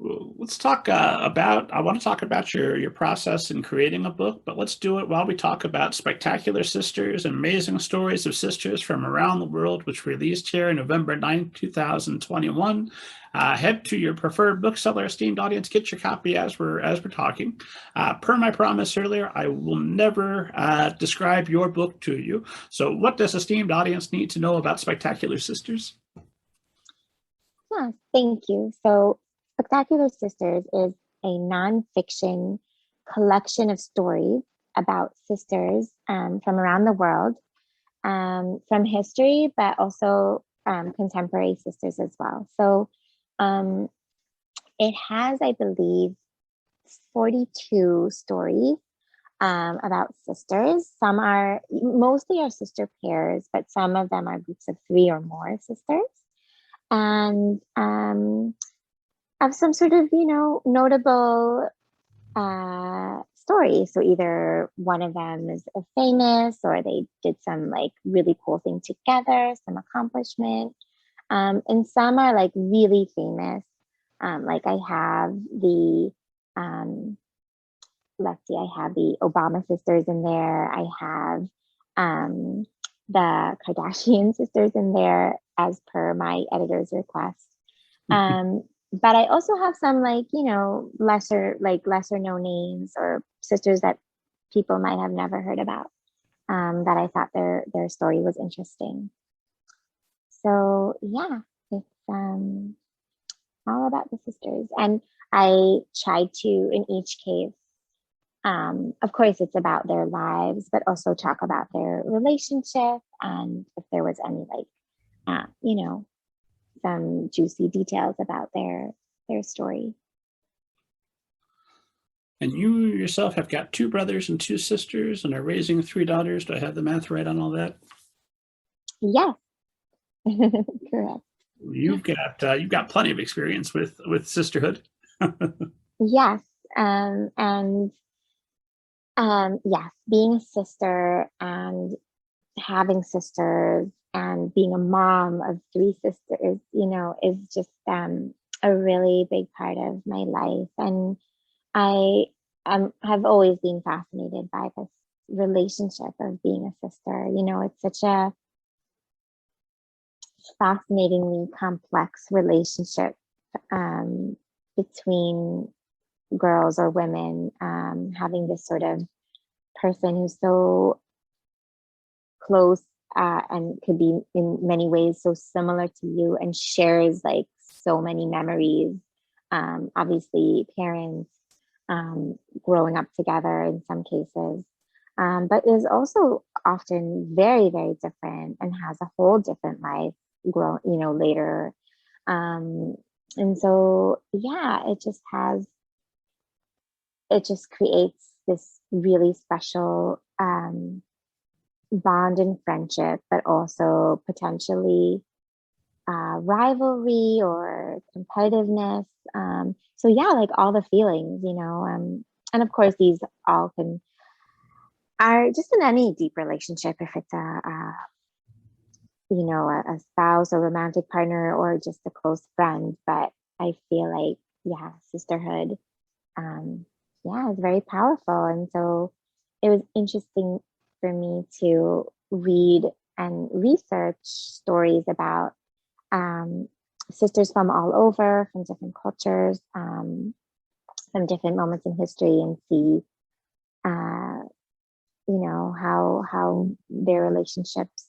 Well, let's talk I want to talk about your process in creating a book, but let's do it while we talk about Spectacular Sisters, amazing stories of sisters from around the world, which released here November 9th, 2021. Head to your preferred bookseller, esteemed audience, get your copy as we're talking. Per my promise earlier, I will never describe your book to you. So what does esteemed audience need to know about Spectacular Sisters? Yeah, thank you. So, Spectacular Sisters is a nonfiction collection of stories about sisters from around the world, from history, but also contemporary sisters as well. So, um, it has, I believe, 42 stories about sisters. Some are mostly are sister pairs, but some of them are groups of three or more sisters. And of some sort of, notable story. So either one of them is famous or they did some like really cool thing together, some accomplishment. And some are like really famous. Like I have um, let's see, I have the Obama sisters in there. I have um, the Kardashian sisters in there as per my editor's request. Um, but I also have some like, lesser known names or sisters that people might have never heard about, that I thought their story was interesting. So yeah, it's all about the sisters. And I tried to, in each case, of course, it's about their lives, but also talk about their relationship and if there was any like, some juicy details about their story. And you yourself have got two brothers and two sisters and are raising three daughters. Do I have the math right on all that? Yes, correct. You've got plenty of experience with sisterhood. Yes, and yes, being a sister and having sisters and being a mom of three sisters, is just a really big part of my life. And I have always been fascinated by this relationship of being a sister. It's such a fascinatingly complex relationship between girls or women, having this sort of person who's so close and could be in many ways so similar to you and shares like so many memories. Obviously, parents, growing up together in some cases, but is also often very, very different and has a whole different life later. And so, yeah, it just creates this really special bond and friendship, but also potentially rivalry or competitiveness. So yeah, like all the feelings, and of course these all are just in any deep relationship, if it's a spouse or romantic partner or just a close friend. But I feel like, yeah, sisterhood, yeah, is very powerful. And so it was interesting for me to read and research stories about sisters from all over, from different cultures, from different moments in history, and see, how their relationships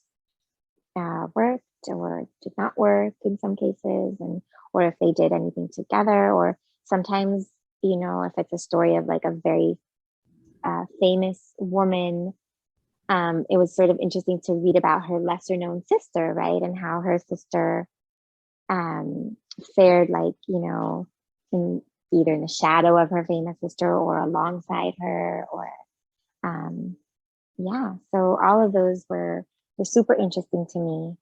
worked or did not work in some cases, and or if they did anything together, or sometimes, if it's a story of like a very famous woman. It was sort of interesting to read about her lesser known sister, right? And how her sister fared, like, in either in the shadow of her famous sister or alongside her, or yeah. So all of those were super interesting to me,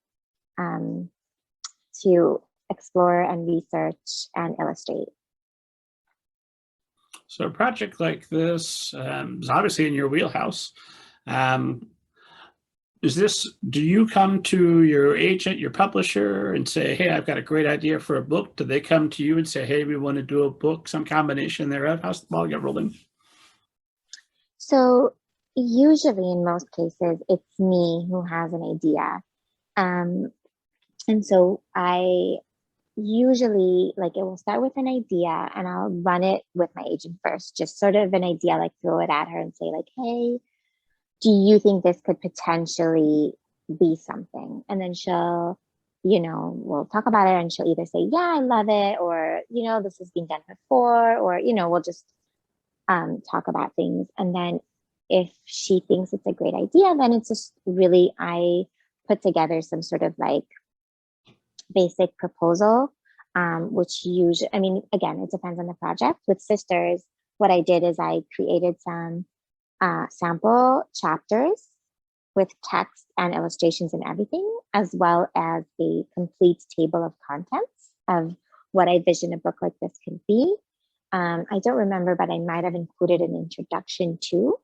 to explore and research and illustrate. So a project like this is obviously in your wheelhouse. Um, do you come to your agent, your publisher, and say, hey, I've got a great idea for a book? Do they come to you and say, hey, we want to do a book, some combination thereof? How's the ball get rolling? So usually in most cases, it's me who has an idea. And so I usually like it will start with an idea and I'll run it with my agent first, just sort of an idea, like throw it at her and say like, hey, do you think this could potentially be something? And then she'll, we'll talk about it and she'll either say, yeah, I love it, or, this has been done before, or, we'll just talk about things. And then if she thinks it's a great idea, then it's just really, I put together some sort of like basic proposal, which usually, I mean, again, it depends on the project. With Sisters, what I did is I created some sample chapters with text and illustrations and everything, as well as a complete table of contents of what I vision a book like this could be. I don't remember, but I might have included an introduction too.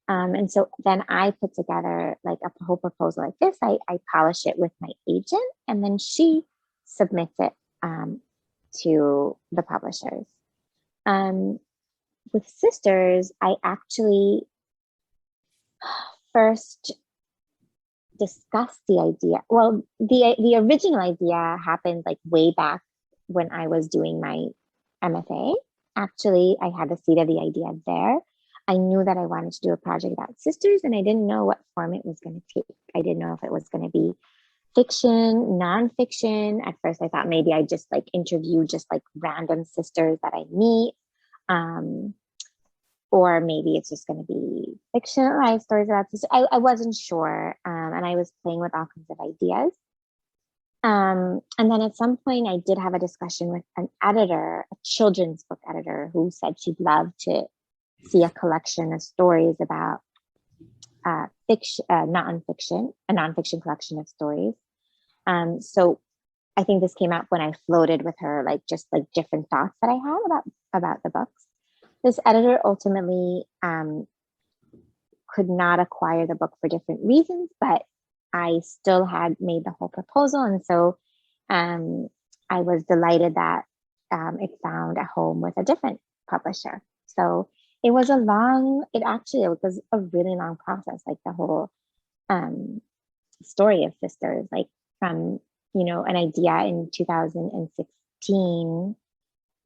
And so then I put together like a whole proposal like this. I polish it with my agent, and then she submits it to the publishers. With Sisters, I actually first discussed the idea. Well, the original idea happened like way back when I was doing my MFA. Actually, I had the seed of the idea there. I knew that I wanted to do a project about sisters, and I didn't know what form it was going to take. I didn't know if it was going to be fiction, nonfiction. At first, I thought maybe I'd just like interview just like random sisters that I meet. Or maybe it's just going to be fictionalized stories about sisters. I wasn't sure. And I was playing with all kinds of ideas. And then at some point, I did have a discussion with an editor, a children's book editor, who said she'd love to see a collection of stories about fiction, nonfiction, a nonfiction collection of stories. So I think this came out when I floated with her, like just like different thoughts that I had about the books. This editor ultimately could not acquire the book for different reasons, but I still had made the whole proposal. And so I was delighted that it found a home with a different publisher. So it was it was a really long process, like the whole story of Sisters, like from, an idea in 2016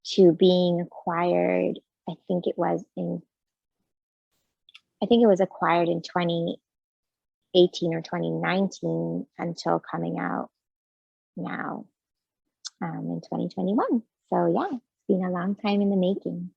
to being acquired. I think it was acquired in 2018 or 2019 until coming out now in 2021. So yeah, it's been a long time in the making.